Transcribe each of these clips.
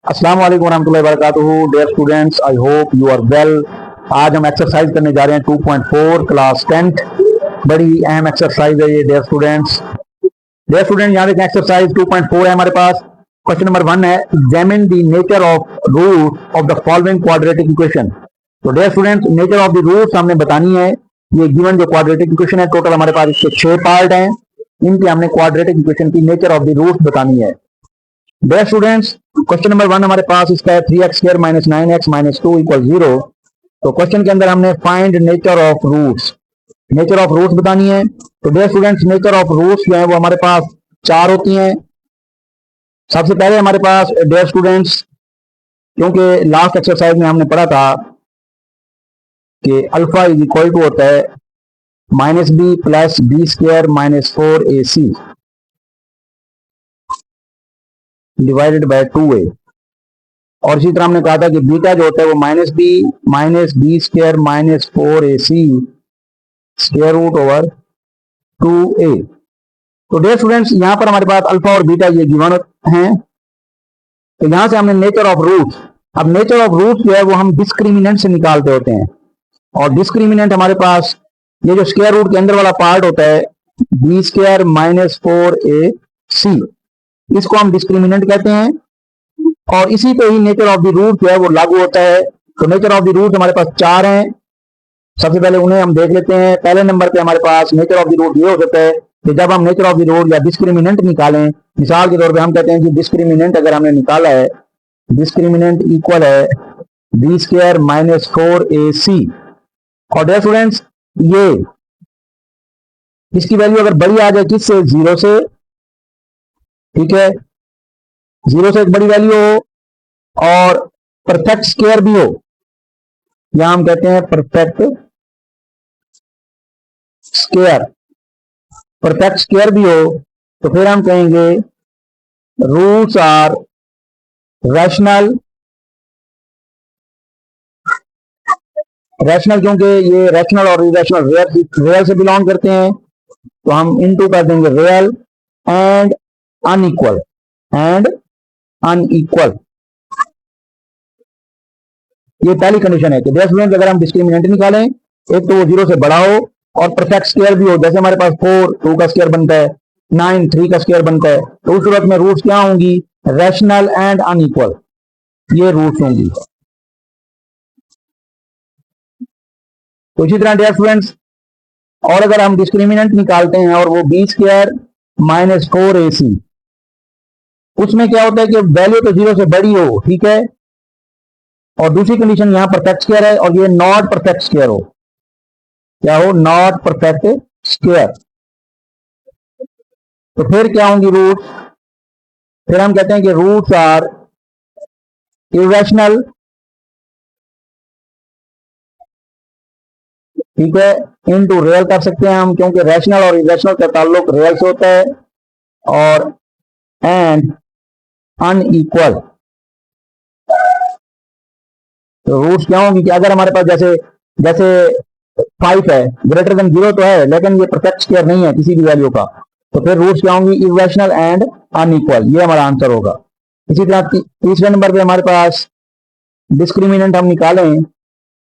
अस्सलाम वालेकुम रहमतुल्लाहि व बरकातुहू। Dear students, I hope you are well. आज हम एक्सरसाइज करने जा रहे हैं 2.4 क्लास 10th। बड़ी अहम एक्सरसाइज है ये डियर स्टूडेंट्स। यहाँ देखें, एक्सरसाइज 2.4 है हमारे पास। क्वेश्चन नंबर 1 है, examine the nature of root of the following quadratic equation. तो dear students, nature of the roots हमने बतानी है। ये गिवन जो क्वाड्रेटिक इक्वेशन है, टोटल हमारे पास इसके 6 पार्ट हैं। इनके हमने क्वाड्रेटिक इक्वेशन की नेचर ऑफ द रूट्स बतानी है। डियर स्टूडेंट्स, क्वेश्चन नंबर 1 हमारे पास इसका है 3x square minus 9x minus 2 equal 0। तो क्वेश्चन के अंदर हमने फाइंड नेचर ऑफ रूट्स बतानी है। तो dear students, nature of roots जो है वो हमारे पास 4 होती हैं। सबसे पहले हमारे पास डियर स्टूडेंट्स, क्योंकि लास्ट एक्सरसाइज में हमने पढ़ा था कि अल्फा इज इक्वल टू होता है minus b plus b square minus 4ac divided by 2a। और इसी तरह हमने कहा था कि बीटा जो होता है वो minus b square minus 4ac square root over 2a। तो डियर स्टूडेंट्स, यहां पर हमारे पास अल्फा और बीटा ये गिवन हैं। तो यहां से हमने नेचर ऑफ रूट्स, अब नेचर ऑफ रूट्स जो है वो हम डिस्क्रिमिनेंट से निकालते होते हैं। और डिस्क्रिमिनेंट हमारे पास ये जो स्क्वायर रूट के अंदर वाला पार्ट होता है बी स्क्वायर माइनस 4ac, इसको हम डिस्क्रिमिनेंट कहते हैं। और इसी पे ही नेचर ऑफ द रूट जो है वो लागू होता है। तो नेचर ऑफ द रूट हमारे पास 4 हैं। सबसे पहले उन्हें हम देख लेते हैं। पहले नंबर पे हमारे पास नेचर ऑफ द रूट ये हो सकता है कि जब हम नेचर ऑफ द रूट या डिस्क्रिमिनेंट निकालें, मिसाल के तौर पे हम कहते हैं कि डिस्क्रिमिनेंट अगर हमने निकाला है, डिस्क्रिमिनेंट इक्वल है बी स्क्वायर माइनस 4ac। और डियर स्टूडेंट्स, ये इसकी वैल्यू अगर बड़ी आ जाए किससे, 0 से, ठीक है, 0 से एक बड़ी वैल्यू हो और परफेक्ट स्क्वायर भी हो, या हम कहते हैं परफेक्ट स्क्वायर भी हो, तो फिर हम कहेंगे रूट्स आर रैशनल। क्योंकि ये रैशनल और इरेशनल रियल से बिलोंग करते हैं, तो हम इनटू कर देंगे रियल एंड अनइक्वल ये पहली कंडीशन है कि डियर स्टूडेंट अगर हम डिस्क्रिमिनेंट निकालें, एक तो वो 0 से बड़ा हो और परफेक्ट स्क्वायर भी हो। जैसे हमारे पास 4 2 का स्क्वायर बनता है, 9 3 का स्क्वायर बनता है, तो उस सूरत में रूट्स क्या होंगी, रैशनल एंड अनइक्वल, ये रूट्स होंगी। तो इसी तरह डियर स्टूडेंट्स, और अगर हम डिस्क्रिमिनेंट निकालते हैं और वो बी स्क्वायर माइनस 4ac, उसमें क्या होता है कि वैल्यू तो 0 से बड़ी हो, ठीक है, और दूसरी कंडीशन यहां परफेक्ट स्क्वायर है और ये नॉट परफेक्ट स्क्वायर हो। क्या हो, नॉट परफेक्ट स्क्वायर। तो फिर क्या होंगी रूट्स, फिर हम कहते हैं कि रूट्स आर इरेशनल, ठीक है, इनटू रियल कर सकते हैं हम, क्योंकि रैशनल और इरेशनल का ताल्लुक रियल से होता है। और एंड अनइक्वल, तो रूट्स क्या होंगी कि अगर हमारे पास जैसे 5 है, ग्रेटर देन 0 तो है, लेकिन ये परफेक्ट स्क्वायर नहीं है किसी भी वैल्यू का, तो फिर रूट्स क्या होंगी, इरेशनल एंड अनइक्वल, ये हमारा आंसर होगा। इसी तरह तीसरे नंबर पे हमारे पास डिस्क्रिमिनेंट हम निकालें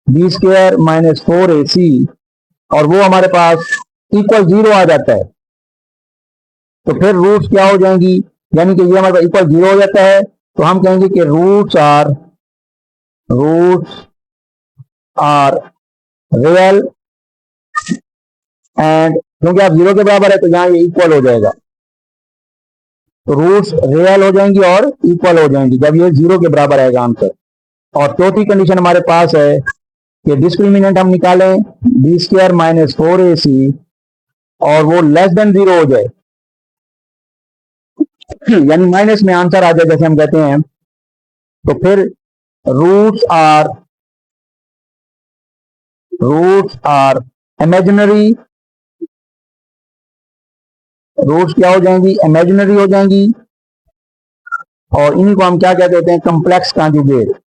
बी स्क्वायर माइनस 4ac, और वो हमारे पास इक्वल 0 आ जाता है, तो फिर रूट्स क्या हो जाएंगी, यानी कि ये हमारे पास इक्वल 0 हो जाता है, तो हम कहेंगे कि रूट्स आर रियल एंड, क्योंकि आप 0 के बराबर है तो यहां ये इक्वल हो जाएगा, तो रूट्स रियल हो जाएंगी और इक्वल हो जाएंगी जब ये 0 के बराबर आएगा आंसर। और चौथी कंडीशन हमारे पास है कि डिस्क्रिमिनेंट हम निकालें बी स्क्वायर माइनस 4ac और वो लेस देन 0 हो जाए, यानी माइनस में आंसर आ जाए जैसे हम कहते हैं, तो फिर रूट्स आर इमेजिनरी, रूट्स क्या हो जाएंगी, इमेजिनरी हो जाएंगी, और इन्हीं को हम क्या कहते होते हैं, कॉम्प्लेक्स कॉन्जुगेट।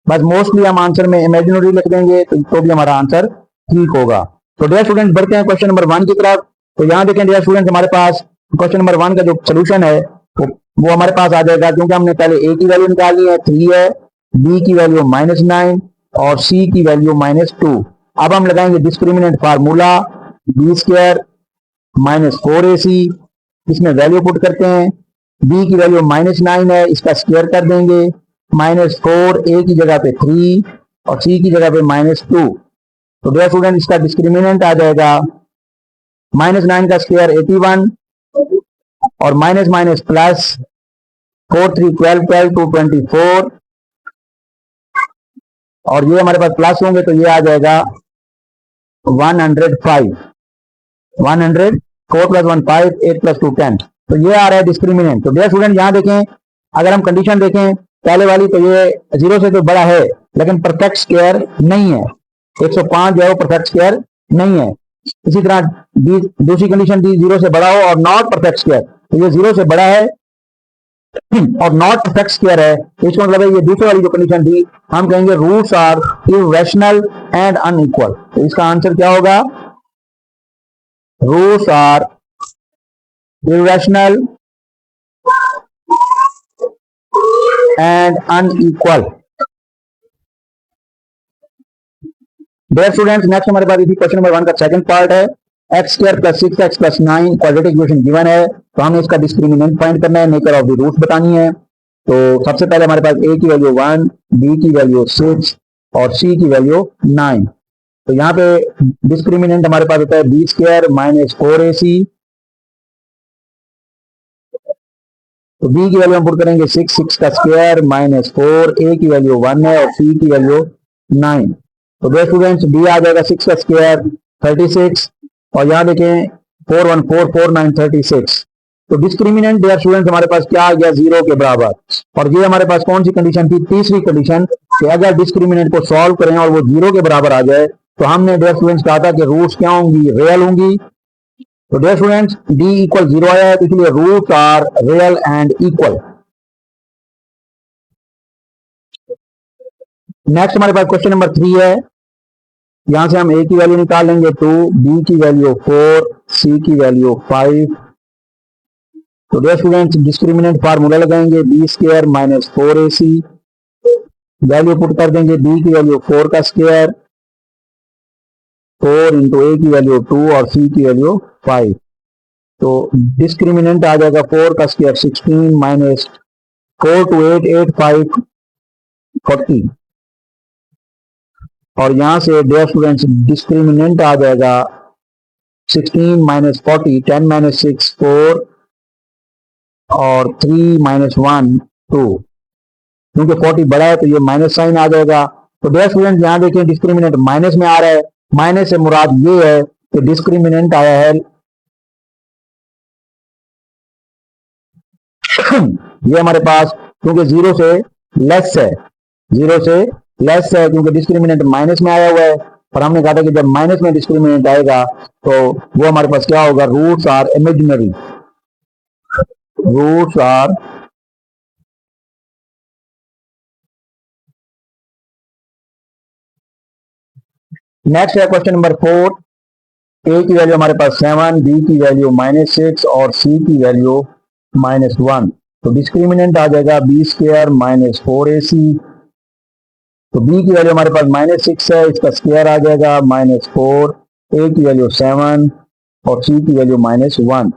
बस मोस्टली हम आंसर में इमेजिनरी लिख देंगे तो भी हमारा आंसर ठीक होगा। तो डियर स्टूडेंट, बढ़ते हैं क्वेश्चन नंबर 1 की तरफ। तो यहां देखें डियर स्टूडेंट, हमारे पास क्वेश्चन नंबर 1 का जो सोल्यूशन है वो हमारे पास आ जाएगा, क्योंकि हमने पहले ए की वैल्यू निकाली है 3 है, बी की वैल्यू -9 और सी की वैल्यू -2। अब हम लगाएंगे discriminant formula B square -4ac, इसमें वैल्यू पुट करते हैं। बी की वैल्यू -9 है, इसका स्क्वायर कर देंगे, -4 ए की जगह पे 3 और सी की जगह पे -2। तो डियर स्टूडेंट इसका डिस्क्रिमिनेंट आ जाएगा -9 का स्क्वायर 81 और माइनस माइनस प्लस 4 3 12 12 2 24 और ये हमारे पास प्लस होंगे तो ये आ जाएगा 105। 100 4 + 1 5 8 + 2 10। तो ये आ रहा है डिस्क्रिमिनेंट। तो डियर स्टूडेंट यहां देखें, अगर हम कंडीशन देखें पहले वाली तो ये 0 से तो बड़ा है लेकिन परफेक्ट स्क्वायर नहीं है। 105 जो है वो परफेक्ट स्क्वायर नहीं है। इसी तरह दूसरी कंडीशन दी 0 से बड़ा हो और नॉट परफेक्ट स्क्वायर, तो ये 0 से बड़ा है और नॉट परफेक्ट स्क्वायर है। तो इसका मतलब है ये दूसरी वाली जो कंडीशन दी हम कहेंगे roots are irrational and unequal. तो इसका आंसर क्या होगा? Roots are irrational and unequal. Dear students next हमारे पास इसी क्वेश्चन नंबर 1 का सेकंड पार्ट है। x² + 6x + 9 quadratic equation given है, तो हमें इसका डिस्क्रिमिनेंट फाइंड करना है, नेचर ऑफ द रूट्स बतानी है। तो सबसे पहले हमारे पास a की वैल्यू 1, b की वैल्यू 6 और c की वैल्यू 9। तो यहाँ पे डिस्क्रिमिनेंट हमारे पास होता है b² - 4ac। तो b की वैल्यू हम पुट करेंगे 6, 6 का स्क्वायर -4, a की वैल्यू 1 है और c की वैल्यू 9। तो डियर स्टूडेंट्स b आ जाएगा 6 का स्क्वायर 36 और यहाँ देखें 4 1 4 4 9 36। तो डिस्क्रिमिनेंट डियर स्टूडेंट्स हमारे पास क्या आ गया? 0 के बराबर। और ये हमारे पास कौन सी कंडीशन थी? तीसरी कंडीशन कि अगर डिस्क्रिमिनेंट को सॉल्व करें और वो 0 के बराबर आ जाए तो हमने डियर स्टूडेंट्स कहा था कि रूट्स क्या होंगी? रियल होंगी। तो डियर स्टूडेंट्स d = 0 आया है, तो इसलिए roots are real and equal. Next हमारे पास क्वेश्चन नंबर 3 है। यहां से हम a की वैल्यू निकाल लेंगे 2, b की वैल्यू 4, c की वैल्यू 5। तो डियर स्टूडेंट्स डिस्क्रिमिनेंट फार्मूला लगाएंगे b² - 4ac, वैल्यू पुट कर देंगे b की वैल्यू 4 का स्क्वायर 4 × a की वैल्यू 2 और c की वैल्यू 5। तो डिस्क्रिमिनेंट आ जाएगा 4 का स्क्वायर 16 - 4 2 8 8 5 40। और यहां से डियर स्टूडेंट्स डिस्क्रिमिनेंट आ जाएगा 16 - 40 10 - 6 4 और 3 - 1 2। क्योंकि 40 बड़ा है तो ये माइनस साइन आ जाएगा। तो डियर स्टूडेंट यहां देखें डिस्क्रिमिनेंट माइनस में आ रहा है। माइनस से मुराद ये है कि डिस्क्रिमिनेंट आया है ये हमारे पास क्योंकि 0 से लेस है, 0 से लेस है क्योंकि डिस्क्रिमिनेंट माइनस में आया हुआ है। और हमने कहा था कि जब माइनस में डिस्क्रिमिनेंट आएगा तो वो हमारे पास क्या होगा? Roots are imaginary. Roots are next है क्वेश्चन नंबर 4। a की वैल्यू हमारे पास 7, b की वैल्यू -6 और c की वैल्यू -1। तो डिस्क्रिमिनेंट आ जाएगा b² - 4ac। तो b की वैल्यू हमारे पास -6 है, इसका स्क्वायर आ जाएगा -4, a की वैल्यू 7 और c की वैल्यू -1।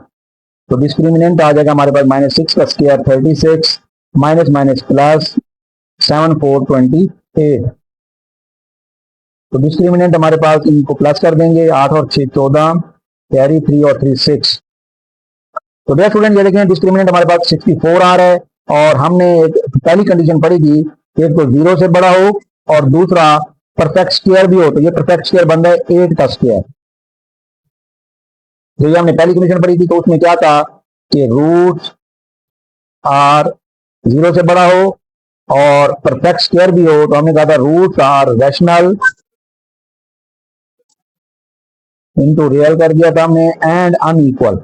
तो डिस्क्रिमिनेंट आ जाएगा हमारे पास -6 का स्क्वायर 36 माइनस माइनस प्लस 7 4 28। तो डिस्क्रिमिनेंट हमारे पास इनको प्लस कर देंगे 8 और 6 14 कैरी 3 और 3 6। तो डियर स्टूडेंट ये देखें डिस्क्रिमिनेंट हमारे पास 64 आ रहा है और हमने एक पहली कंडीशन पढ़ी थी एक तो 0 से बड़ा हो और दूसरा परफेक्ट स्क्वायर भी हो। तो ये परफेक्ट स्क्वायर बन रहा है 8 का स्क्वायर। जो ये हमने पहली कंडीशन पढ़ी थी तो उसमें क्या था कि रूट्स आर 0 से बड़ा हो और परफेक्ट स्क्वायर भी हो। तो हमने कहा था roots are rational into real कर दिया था हमने एंड अनइक्वल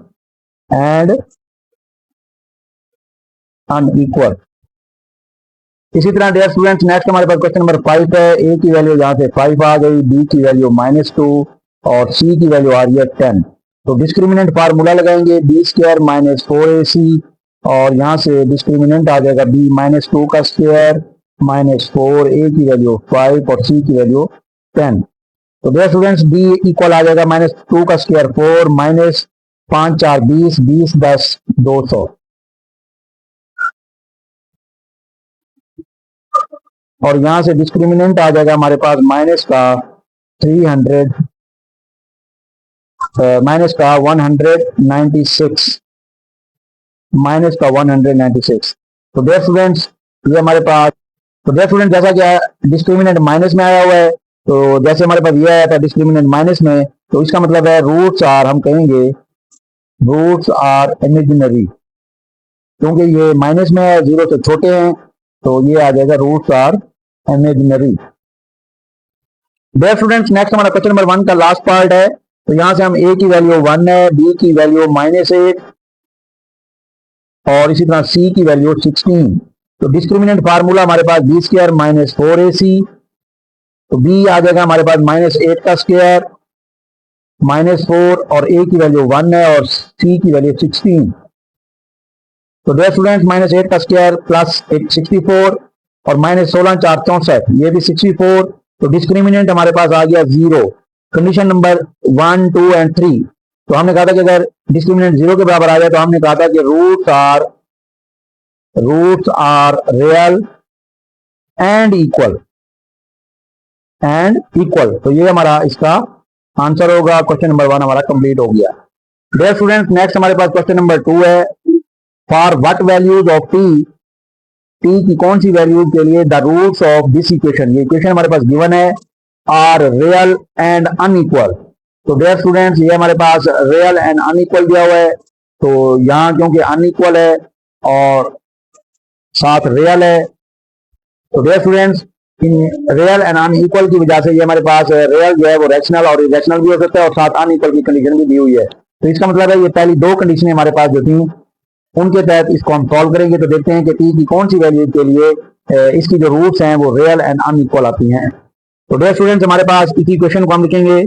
इसी तरह डियर स्टूडेंट्स नेक्स्ट हमारे पास क्वेश्चन नंबर 5 है। ए की वैल्यू यहां से 5 आ गई, बी की वैल्यू -2 और सी की वैल्यू आ रही है 10। तो डिस्क्रिमिनेंट फार्मूला लगाएंगे बी स्क्वायर माइनस 4ac, और यहाँ से डिस्क्रिमिनेंट आ जाएगा b माइनस 2 का स्क्वायर माइनस 4, a की वैल्यू 5 और c की वैल्यू 10। तो डियर स्टूडेंट्स b इक्वल आ जाएगा माइनस 2 का स्क्वायर 4 माइनस 5 4 20, 20 10 200, और यहां से डिस्क्रिमिनेंट आ जाएगा हमारे पास माइनस का 300, माइनस का 196, माइनस का 196। तो डियर स्टूडेंट्स ये हमारे पास, तो डियर स्टूडेंट जैसा क्या डिस्क्रिमिनेंट माइनस में आया हुआ है, तो जैसे हमारे पास ये आया था डिस्क्रिमिनेंट माइनस में, तो इसका मतलब है रूट्स आर, हम कहेंगे रूट्स आर इमेजिनरी, क्योंकि ये माइनस में है, 0 से छोटे हैं, तो ये आ जाएगा roots are imaginary. Dear students next हमारा क्वेश्चन नंबर 1 का लास्ट पार्ट है। तो यहां से हम a की वैल्यू 1 है, b की वैल्यू -8 और इसी तरह c की वैल्यू 16। तो डिस्क्रिमिनेंट फार्मूला हमारे पास b स्क्वायर माइनस 4ac, तो b आ जाएगा हमारे पास -8 का स्क्वायर -4 और a की वैल्यू 1 है और c की वैल्यू 16। तो डियर स्टूडेंट्स -8 का स्क्वायर प्लस 64 और -16 4 64, ये भी 64। तो डिस्क्रिमिनेंट हमारे पास आ गया 0। कंडीशन नंबर 1 2 एंड 3, तो हमने कहा था कि अगर डिस्क्रिमिनेंट 0 के बराबर आ जाए तो हमने कहा था कि roots are real and equal, तो ये हमारा इसका आंसर होगा। क्वेश्चन नंबर 1 हमारा कंप्लीट हो गया। डियर स्टूडेंट्स नेक्स्ट हमारे पास क्वेश्चन नंबर 2 है। For what values of T की कौन सी वैल्यूज के लिए the roots of this equation, ये इक्वेशन हमारे पास गिवन है, आर रियल एंड अनइक्वल। तो डियर स्टूडेंट्स ये हमारे पास रियल एंड अनइक्वल दिया हुआ है, तो यहाँ क्योंकि अनइक्वल है और साथ रियल है, तो डियर स्टूडेंट्स इन रियल एंड अनइक्वल की वजह से ये हमारे पास रियल जो है वो रैशनल और इरेशनल भी हो सकता है और साथ अनइक्वल की कंडीशन भी दी हुई है। तो इसका मतलब है ये पहली दो कंडीशन हमारे पास जो थी उनके तहत इसको हम सॉल्व करेंगे। तो देखते हैं कि टी की कौन सी वैल्यू के लिए इसकी जो रूट्स हैं वो रियल एंड अनइक्वल आती हैं। तो डियर स्टूडेंट्स हमारे पास इसी क्वेश्चन को हम लिखेंगे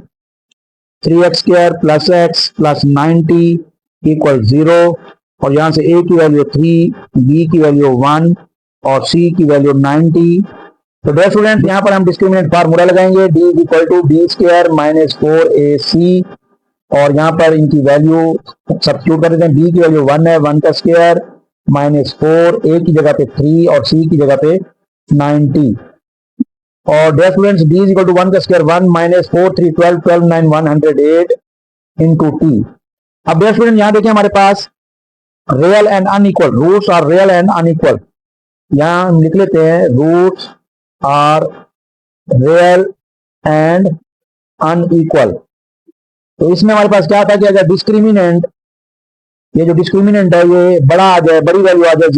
3x² + x + 90 = 0, और यहां से a की वैल्यू 3, b की वैल्यू 1 और c की वैल्यू 90। तो डियर स्टूडेंट्स यहाँ पर हम डिस्क्रिमिनेंट फार्मूला लगाएंगे d = b² - 4ac, और यहाँ पर इनकी वैल्यू सब्स्टिट्यूट कर देते हैं। b की वैल्यू 1 है, 1 का स्क्वायर -4, a की जगह पे 3 और c की जगह पे 90। और डियर स्टूडेंट्स d = 1 का स्क्वायर 1 - 4 3 12 12 9 108 into t। अब डियर स्टूडेंट यहाँ देखिए हमारे पास real and unequal, roots are real and unequal, यहाँ हम लिख लेते हैं roots are real and unequal. तो इसमें हमारे पास क्या था कि अगर डिस्क्रिमिनेंट, ये जो डिस्क्रिमिनेंट है ये बड़ा आ जाए, बड़ी वैल्यू आ जाए,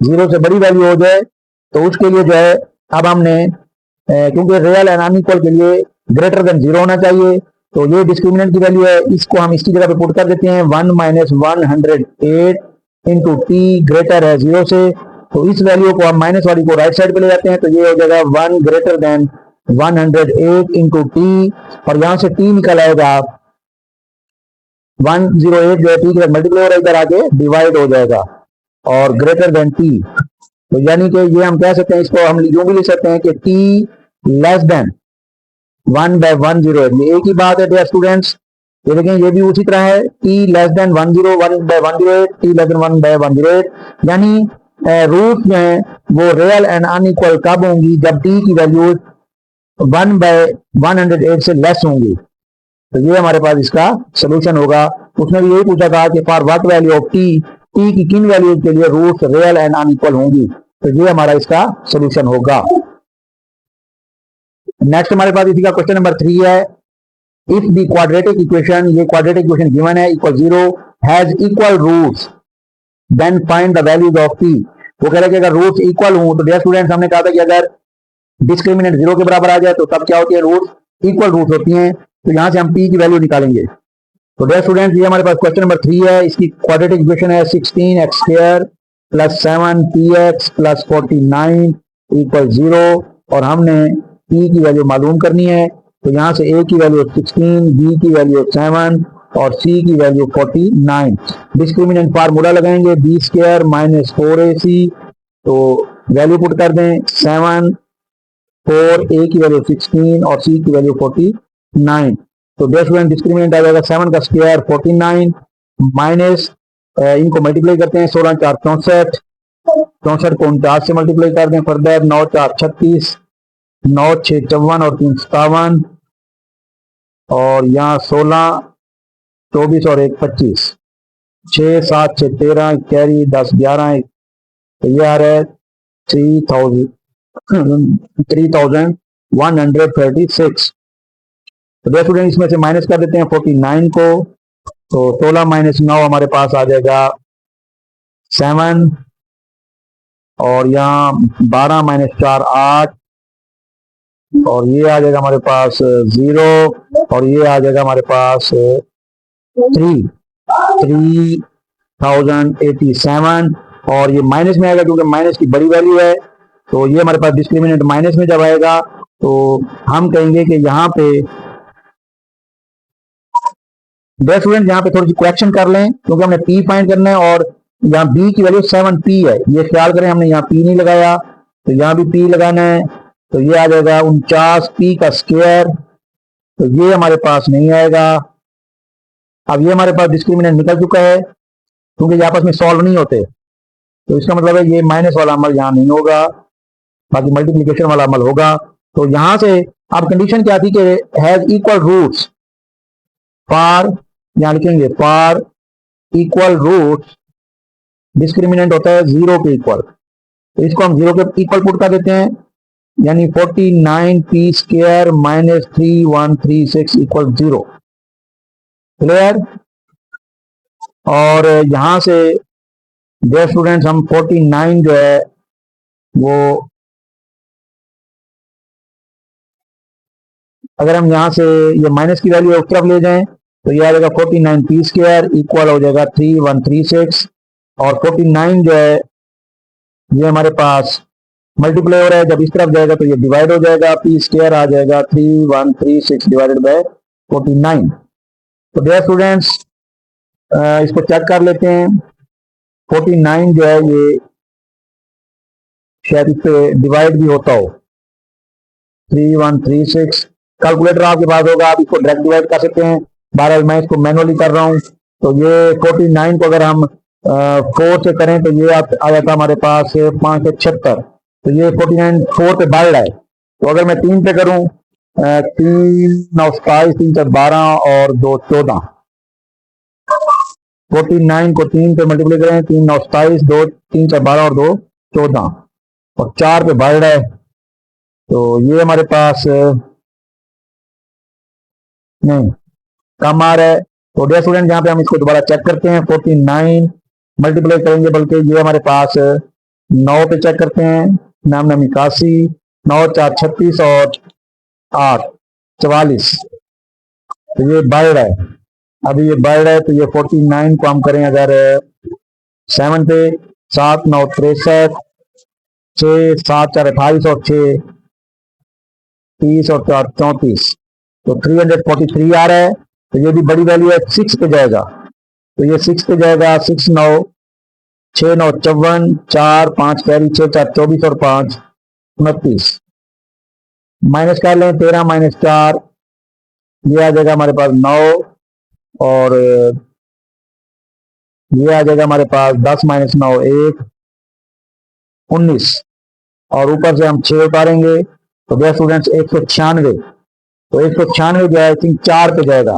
0 से बड़ी वैल्यू हो जाए, तो उसके लिए जो है अब हमने क्योंकि रियल एंड अनइक्वल के लिए ग्रेटर देन 0 होना चाहिए, तो ये डिस्क्रिमिनेंट की वैल्यू है, इसको हम इसकी जगह पे पुट कर देते हैं 1 - 108 into t ग्रेटर है 0 से, तो इस वैल्यू को हम माइनस वाली को राइट साइड पे ले जाते हैं, तो ये हो जाएगा 1 ग्रेटर देन 108 into t, और यहां से t निकल आएगा 108 जो है t के साथ मल्टीप्लाई हो रहा है, इधर आके डिवाइड हो जाएगा और ग्रेटर देन t। तो यानी कि ये हम कह सकते हैं, इसको हम यूं भी लिख सकते हैं कि t लेस देन 1/108, ये एक ही बात है डियर स्टूडेंट्स। ये देखें ये भी उसी तरह है, t less than 1/108, t less than 1/108, यानी रूट जो है वो रियल एंड अनइक्वल कब होंगी, जब t की वैल्यू 1/108 से लेस होंगी। तो ये हमारे पास इसका सोल्यूशन होगा। उसने भी यही पूछा था कि for what value of T की किन वैल्यूज के लिए रूट्स रियल एंड अनइक्वल होंगी, तो ये हमारा इसका सोल्यूशन होगा। नेक्स्ट हमारे पास इसी का क्वेश्चन नंबर 3 है। इफ द क्वाड्रेटिक इक्वेशन, ये क्वाड्रेटिक इक्वेशन गिवन है, =0 has equal roots then find the values of T. वो कह रहे हैं कि अगर रूट्स इक्वल हों, तो डियर स्टूडेंट्स हमने कहा था कि अगर डिस्क्रिमिनेंट 0 के बराबर आ जाए तो तब क्या होती है, रूट्स इक्वल रूट्स होती हैं। तो यहां से हम p की वैल्यू निकालेंगे। तो डियर स्टूडेंट्स ये हमारे पास क्वेश्चन नंबर 3 है, इसकी क्वाड्रेटिक इक्वेशन है 16x² + 7px + 49 = 0, और हमने p की वैल्यू मालूम करनी है। तो यहां से a की वैल्यू 16, b की वैल्यू 7 और सी की वैल्यू 49। डिस्क्रिमिनेंट फार्मूला लगाएंगे बी स्क्वायर माइनस 4ac, तो वैल्यू पुट कर दें 7, 4, ए की वैल्यू 16 और सी की वैल्यू 49। तो स्टूडेंट डिस्क्रिमिनेंट आ जाएगा 7 का स्क्वायर 49 माइनस इनको मल्टीप्लाई करते हैं 16 4 64, 64 को 49 से मल्टीप्लाई कर दें फर्दर 9 4 36, 9 6 54 और 3 57, और यहाँ 16 24 और 1 25, 6 7 6 13 कैरी 10 11, तो ये आ रहा है 3136। तो स्टूडेंट इसमें से माइनस कर देते हैं 49 को, तो 16 माइनस 9 हमारे पास आ जाएगा 7, और यहाँ 12 माइनस 4 8, और ये आ जाएगा हमारे पास 0, और ये आ जाएगा हमारे पास 3087, और ये माइनस में आएगा क्योंकि माइनस की बड़ी वैल्यू है। तो ये हमारे पास डिस्क्रिमिनेंट माइनस में जब आएगा तो हम कहेंगे कि यहाँ पे स्टूडेंट यहाँ पे थोड़ी सी करेक्शन कर लें क्योंकि हमने पी फाइंड करना है और यहाँ बी की वैल्यू 7p है, ये ख्याल करें हमने यहाँ पी नहीं लगाया, तो यहाँ भी पी लगाना है, तो ये आ जाएगा 49p का स्क्वायर, तो ये हमारे पास नहीं आएगा। अब ये हमारे पास डिस्क्रिमिनेंट निकल चुका है क्योंकि ये आपस में सॉल्व नहीं होते, तो इसका मतलब है ये माइनस वाला अमल यहाँ नहीं होगा, बाकी मल्टीप्लिकेशन वाला अमल होगा। तो यहां से अब कंडीशन क्या थी कि हैज इक्वल रूट्स फॉर, यहां लिखेंगे फॉर इक्वल रूट्स, डिस्क्रिमिनेंट होता है 0 के इक्वल, तो इसको हम 0 के इक्वल पुट कर देते हैं, यानी 49p square minus 3136 equal 0। Clear? और यहां से जो स्टूडेंट्स हम 49 जो है वो अगर हम यहां से ये माइनस की वैल्यू उस तरफ ले जाएं तो ये आ जाएगा 49p स्क्वायर इक्वल हो जाएगा 3136, और 49 जो है ये हमारे पास मल्टीप्लाई हो रहा है, जब इस तरफ जाएगा तो ये डिवाइड हो जाएगा, p स्क्वायर आ जाएगा 3136 डिवाइडेड बाय 49। तो डियर स्टूडेंट्स इसको चेक कर लेते हैं, 49 जो है ये शायद इस पे डिवाइड भी होता हो, 3136, कैलकुलेटर आपके पास होगा, आप इसको डायरेक्ट डिवाइड कर सकते हैं, बहरहाल मैं इसको मैनुअली कर रहा हूं। तो ये 49 को अगर हम 4 से करें तो ये आ जाता हमारे पास 5 76, तो ये 49 4 पे बढ़ रहा है, तो अगर मैं 3 पे करूं 3 9 27 3 4 12 और 2 14, 49 को 3 पे मल्टीप्लाई करें 3 9 27 2 3 4 12 और 2 14, और 4 पे बढ़ रहा है, तो ये हमारे पास नहीं कम आ रहा है। तो डियर स्टूडेंट यहाँ पे हम इसको दोबारा चेक करते हैं, 49 मल्टीप्लाई करेंगे, बल्कि ये हमारे पास 9 पे चेक करते हैं, 9 9 81, 9 4 36 और 8 44, तो ये बढ़ रहा है, अभी ये बढ़ रहा है, तो ये 49 को हम करें अगर 7 पे 7 9 63, 6 7 4 28 और 6 30 और 4 34, तो 343 आ रहा है, तो ये भी बड़ी वैल्यू है, 6 पे जाएगा, तो ये 6 पे जाएगा, 6 9 6 9 54, 4 5 कैरी 6 4 24 और 5 29, माइनस कर लें 13 माइनस 4, ये आ जाएगा हमारे पास 9, और ये आ जाएगा हमारे पास 10 माइनस 9 1 19, और ऊपर से हम 6 उतारेंगे, तो दो स्टूडेंट्स 196, तो 196 जो है आई थिंक 4 पे जाएगा,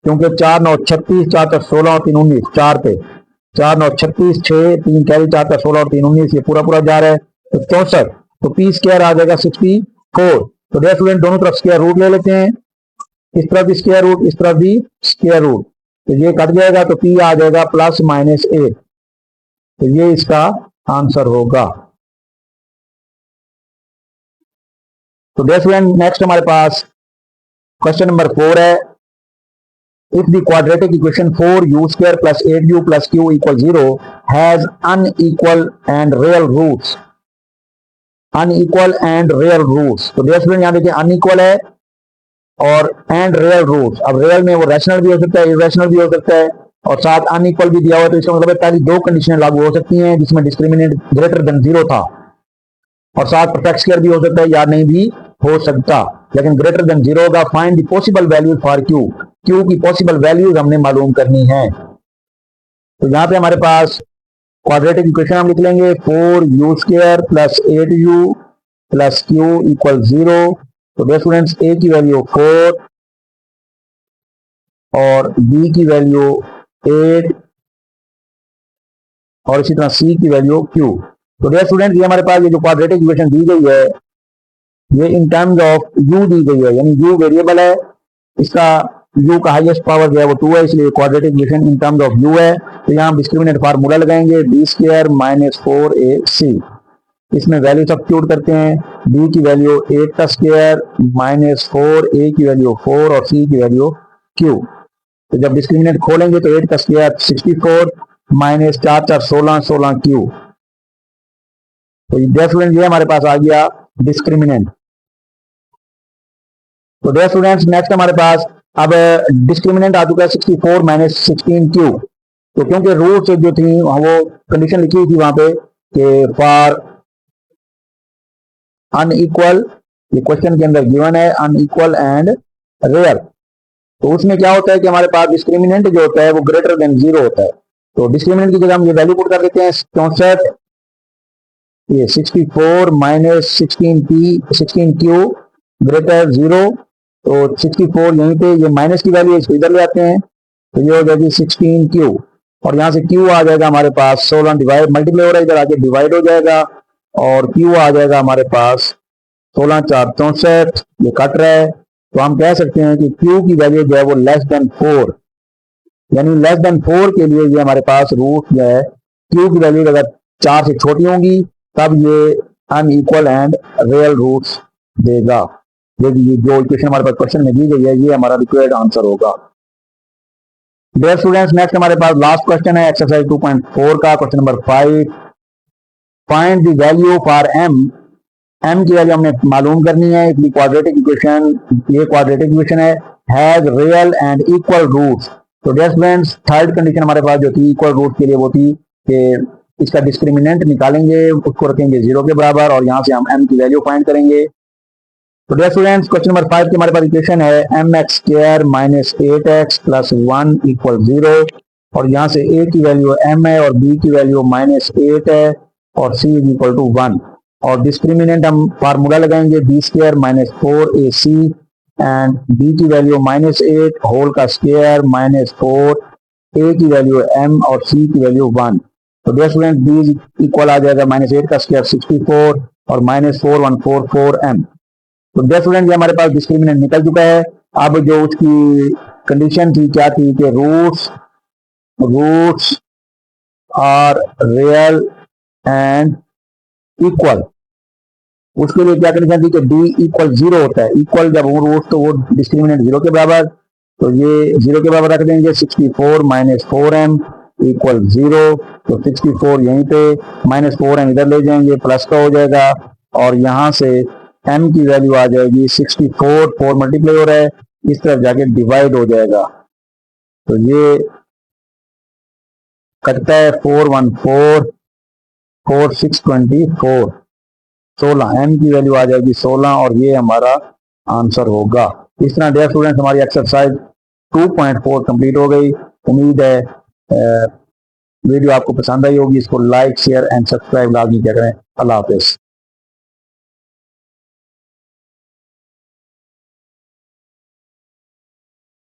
क्योंकि 4 9 36 4 4 16 और 3 19, 4 पे 4 9 36 6 3 कैरी 4 4 16 और 3 19, ये पूरा पूरा जा रहा है, तो 64, तो p स्क्वायर आ जाएगा 64। तो डियर स्टूडेंट दोनों तरफ स्क्वायर रूट ले लेते हैं, इस तरफ भी स्क्वायर रूट इस तरफ भी स्क्वायर रूट, तो ये कट जाएगा, तो p आ जाएगा प्लस माइनस 8, तो ये इसका आंसर होगा। तो डियर स्टूडेंट नेक्स्ट हमारे पास क्वेश्चन नंबर 4 है, if the quadratic equation 4u square plus 8u plus q equals 0 has unequal and real roots, unequal and real roots, तो डियर स्टूडेंट यहां देखिए अनइक्वल है और एंड रियल रूट्स। अब real में वो रैशनल भी हो सकता है, इरेशनल भी हो सकता है, और साथ अनइक्वल भी दिया हुआ है। तो इसका मतलब है पहली दो कंडीशनें लागू हो सकती हैं जिसमें डिस्क्रिमिनेंट ग्रेटर देन 0 था, और साथ परफेक्ट स्क्वायर भी हो सकता है या नहीं भी हो सकता, लेकिन ग्रेटर देन 0 होगा। Find the possible values for Q, Q की पॉसिबल वैल्यूज हमने मालूम करनी है। तो यहाँ पे हमारे पास क्वाड्रेटिक इक्वेशन हम लिख लेंगे 4u² plus 8u plus Q equal 0। तो डियर स्टूडेंट्स ए की वैल्यू 4 और बी की वैल्यू 8 और इसी तरह सी की वैल्यू q। तो डियर स्टूडेंट ये हमारे पास ये जो क्वाड्रेटिक इक्वेशन दी गई है ये इन टर्म्स ऑफ u दी गई है, यानी u वेरिएबल है, इसका u का हाईएस्ट पावर जो है वो 2 है, इसलिए quadratic equation in terms of u है। तो यहाँ हम डिस्क्रिमिनेंट फार्मूला लगाएंगे b² माइनस 4ac। इसमें वैल्यू सब्स्टिट्यूट करते हैं, b की वैल्यू 8 का स्क्वायर माइनस 4, a की वैल्यू 4 और c की वैल्यू q। तो जब डिस्क्रिमिनेंट खोलेंगे तो 8 का स्क्वायर 64 माइनस 4 4 16 16 q। तो डियर स्टूडेंट ये हमारे पास आ गया डिस्क्रिमिनेंट। तो डियर स्टूडेंट्स नेक्स्ट हमारे पास अब डिस्क्रिमिनेंट आ चुका है 64 माइनस 16q। तो क्योंकि रूट्स जो थी वो कंडीशन लिखी हुई थी वहां पे कि फॉर अनइक्वल, ये क्वेश्चन के अंदर गिवन है अनइक्वल एंड रियल। तो उसमें क्या होता है कि हमारे पास डिस्क्रिमिनेंट जो होता है वो ग्रेटर देन 0 होता है। तो डिस्क्रिमिनेंट की जगह हम ये वैल्यू पुट कर देते हैं 64, ये 64 माइनस 16q ग्रेटर 0। तो 64 यहीं पे, ये माइनस की वैल्यू इसको इधर ले आते हैं, तो ये हो जाएगी 16q, और यहाँ से q आ जाएगा हमारे पास 16 डिवाइड मल्टीप्लाई हो रहा है, इधर आके डिवाइड हो जाएगा, और q आ जाएगा हमारे पास 16 4 64, ये कट रहा है। तो हम कह सकते हैं कि q की वैल्यू जो है वो लेस देन 4, यानी लेस देन 4 के लिए ये हमारे पास रूट जो है q की वैल्यू अगर 4 से छोटी होंगी तब ये अनइक्वल एंड रियल रूट्स देगा। ये जो इक्वेशन हमारे पास क्वेश्चन में दी गई है ये हमारा रिक्वायर्ड आंसर होगा। डियर स्टूडेंट्स नेक्स्ट हमारे पास लास्ट क्वेश्चन है एक्सरसाइज 2.4 का question number 5। Find the value for m, m की वैल्यू हमने मालूम करनी है। इसकी क्वाड्रेटिक इक्वेशन, ये क्वाड्रेटिक इक्वेशन है, has real and equal roots. तो डियर स्टूडेंट्स थर्ड कंडीशन हमारे पास जो थी इक्वल रूट के लिए वो थी कि इसका डिस्क्रिमिनेंट निकालेंगे, उसको रखेंगे 0 के बराबर, और यहाँ से हम m की वैल्यू फाइंड करेंगे। तो डियर स्टूडेंट्स क्वेश्चन नंबर 5 की हमारे पास इक्वेशन है mx² minus 8x plus 1 equal 0, और यहाँ से a की वैल्यू m है और b की वैल्यू माइनस 8 है और c इज इक्वल टू 1, और डिस्क्रिमिनेंट हम फार्मूला लगाएंगे b² minus 4ac and b की वैल्यू माइनस 8 होल का स्क्वायर माइनस 4, a की वैल्यू m और c की वैल्यू 1। तो डियर स्टूडेंट b इक्वल आ जाएगा माइनस 8 का स्क्वायर 64 और माइनस 4144m। तो डियर स्टूडेंट ये हमारे पास डिस्क्रिमिनेंट निकल चुका है। अब जो उसकी कंडीशन थी क्या थी कि roots are real and equal, उसके लिए क्या कंडीशन थी कि d इक्वल 0 होता है। इक्वल जब हो रूट्स तो वो डिस्क्रिमिनेंट 0 के बराबर, तो ये 0 के बराबर रख देंगे। 64 माइनस 4m इक्वल 0, तो 64 यहीं पे, माइनस 4m इधर ले जाएंगे, प्लस का हो जाएगा, और यहाँ से m की वैल्यू आ जाएगी 64, 4 मल्टीप्लाई हो रहा है, इस तरफ जाके डिवाइड हो जाएगा। तो ये कटता है 414 4 6 24 16, m की वैल्यू आ जाएगी 16, और ये हमारा आंसर होगा। इस तरह डियर स्टूडेंट्स हमारी एक्सरसाइज 2.4 कंप्लीट हो गई। उम्मीद है वीडियो आपको पसंद आई होगी। इसको लाइक शेयर एंड सब्सक्राइब लाजमी करें। अल्लाह हाफिज।